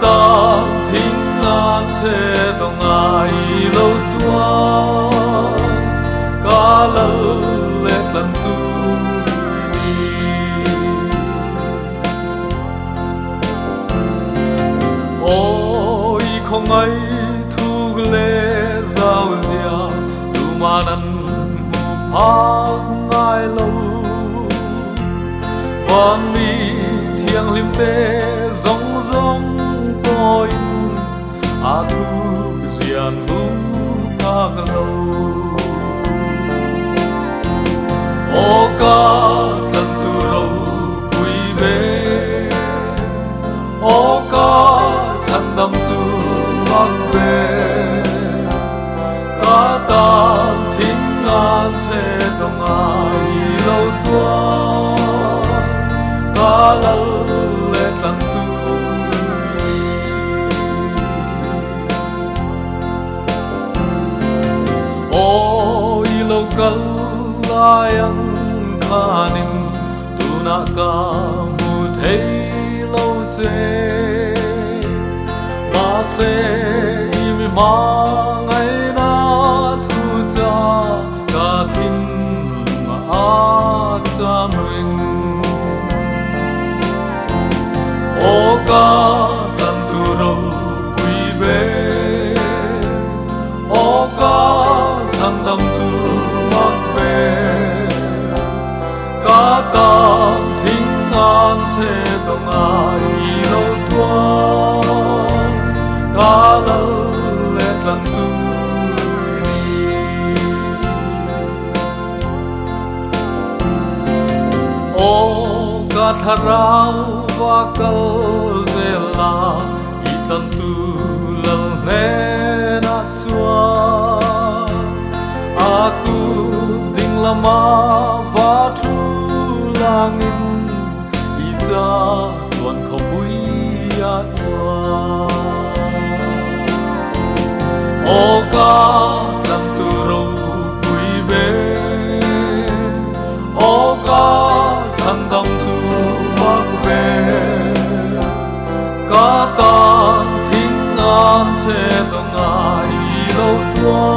ta thính an thế đồng ai lâu tua cả lỡ lệ lần tu ôi không ai thu lệ giao dia tu mà năn phá ngài lâu van mi thiêng lim tê rong rong tôi a thu zian mu các lâu o ca thân tu lâu quý bê o ca chân đâm tu mắc bê ca ta thính an sẽ đồng ai lâu tua ca lâu lệ lần tu ôi lâu cân lai ăn kha nim tu na ca mu thấy lâu chê ma se im ma ngày na thu cha ca thính ma cha mình o ca tan tu râu quý bê o ca sang tâm tu mắc bê ca ta thính an sẽ đồng ai lâu tua ca lâu lệ lần tu o ca thà rau và câu zela itan tu lal ne na chua aku ding lama và thu langin ita tuan kho pui ya chua o ca lam tu ro pui be o ca chan dam ca ta thính an sẽ đồng ai lâu tua